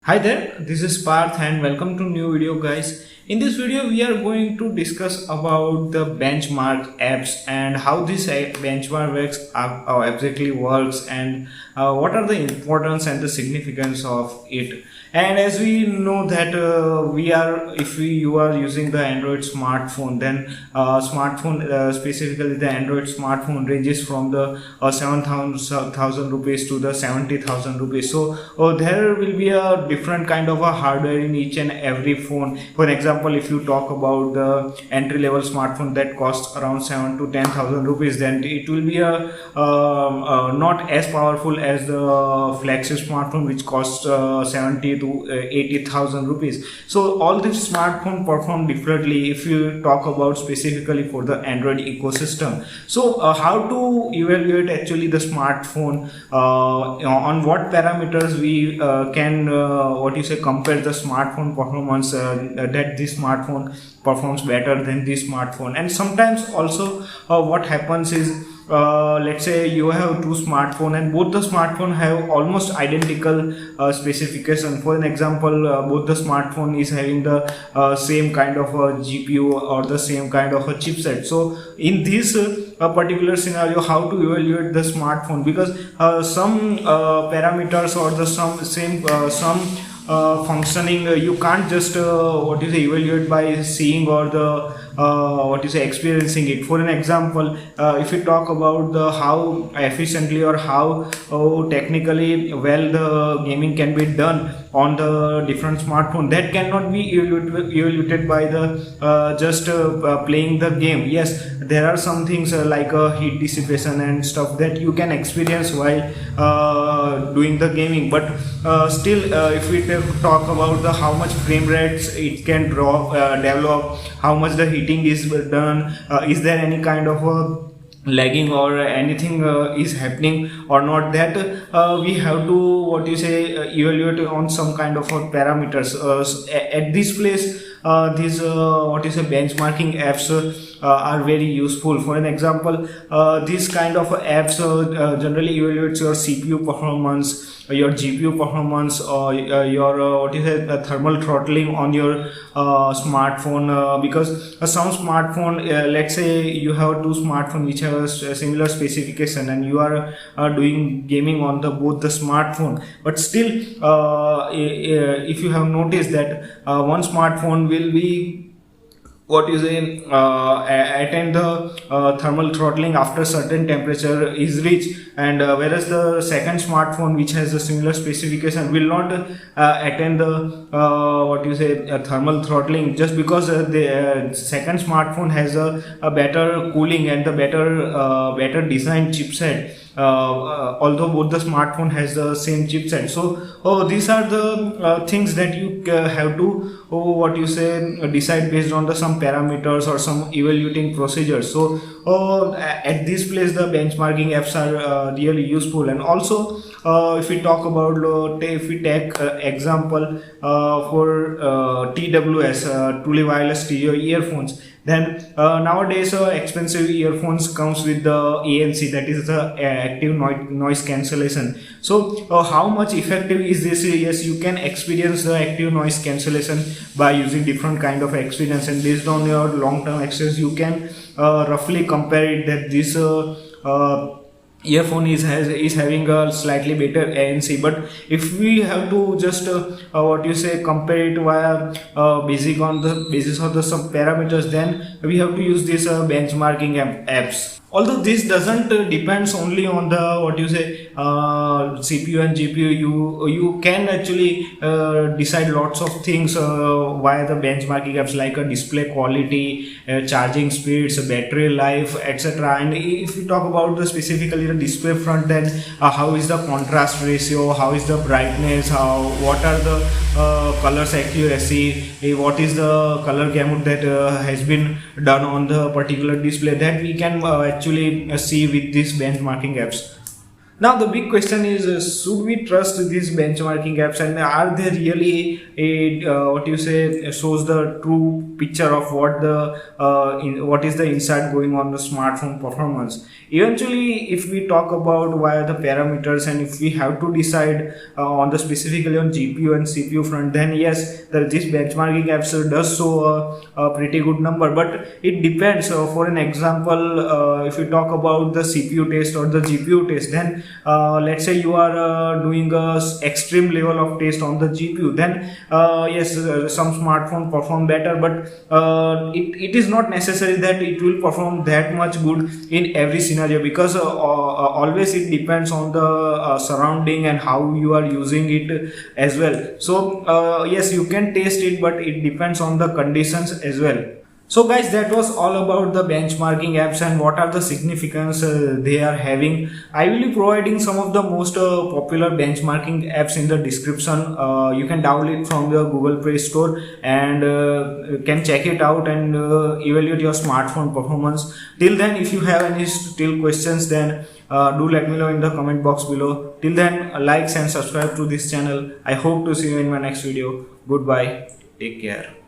Hi there, this is Parth and welcome to new video guys. In this video we are going to discuss about the benchmark apps and how this benchmark exactly works and what are the importance and the significance of it. And as we know that you are using the Android smartphone, then specifically the Android smartphone ranges from the 7,000 rupees to the 70,000 rupees. So there will be a different kind of a hardware in each and every phone. For example, if you talk about the entry level smartphone that costs around 7 to 10,000 rupees, then it will be not as powerful as the flagship smartphone which costs 70 to 80,000 rupees. So all these smartphones perform differently if you talk about specifically for the Android ecosystem. So how to evaluate actually the smartphone, on what parameters we can compare the smartphone performance, that this smartphone performs better than this smartphone. And sometimes also what happens is, let's say you have two smartphones and both the smartphone have almost identical specification. For an example, both the smartphone is having the same kind of a GPU or the same kind of a chipset. So in this particular scenario, how to evaluate the smartphone, because some parameters or the some functioning you can't just evaluate by seeing or the experiencing it. For an example, if you talk about the how efficiently or how technically well the gaming can be done on the different smartphone, that cannot be evaluated by the just playing the game. Yes, there are some things like heat dissipation and stuff that you can experience while doing the gaming, but still if we talk about the how much frame rates it can develop, how much the heating is done, is there any kind of lagging or anything is happening or not, that we have to evaluate on some kind of parameters. At this place, these benchmarking apps are very useful. For an example, these kind of apps generally evaluates your CPU performance, your GPU performance, or your thermal throttling on your smartphone, because some smartphone, let's say you have two smartphone which have a similar specification and you are doing gaming on both the smartphone, but still if you have noticed that one smartphone will be attend the thermal throttling after certain temperature is reached, and whereas the second smartphone which has a similar specification will not attend the thermal throttling, just because the second smartphone has a better cooling and the better designed chipset, although both the smartphone has the same chipset. So these are the things that you have to decide based on some parameters or some evaluating procedures. So at this place the benchmarking apps are really useful. And also if we talk about if we take example for TWS, truly wireless stereo earphones, then nowadays expensive earphones comes with the ANC, that is the active noise cancellation. So how much effective is this? Yes, you can experience the active noise cancellation by using different kind of experience, and based on your long-term experience you can roughly compare it that this earphone is having a slightly better ANC. But if we have to just compare it via on the basis of some parameters, then we have to use this benchmarking apps. Although this doesn't depends only on the CPU and GPU, you can actually decide lots of things via the benchmarking apps, like a display quality, charging speeds, battery life, etc. And if you talk about specifically the display front, then how is the contrast ratio, how is the brightness, what are the colors accuracy, what is the color gamut that has been done on the particular display, that we can actually see with these benchmarking apps. Now the big question is, should we trust these benchmarking apps, and are they really what you say shows the true picture of what is the inside going on the smartphone performance? Eventually, if we talk about why the parameters, and if we have to decide on the specifically on GPU and CPU front, then yes, this benchmarking apps does show a pretty good number, but it depends. For an example, if you talk about the CPU test or the GPU test, then let's say you are doing a extreme level of test on the GPU, then yes, some smartphone perform better, but it is not necessary that it will perform that much good in every scenario, because always it depends on the surrounding and how you are using it as well. So yes, you can test it, but it depends on the conditions as well. So guys, that was all about the benchmarking apps and what are the significance they are having. I will be providing some of the most popular benchmarking apps in the description. You can download it from the Google Play Store and can check it out and evaluate your smartphone performance. Till then, if you have any still questions, then do let me know in the comment box below. Till then, likes and subscribe to this channel. I hope to see you in my next video. Goodbye. Take care.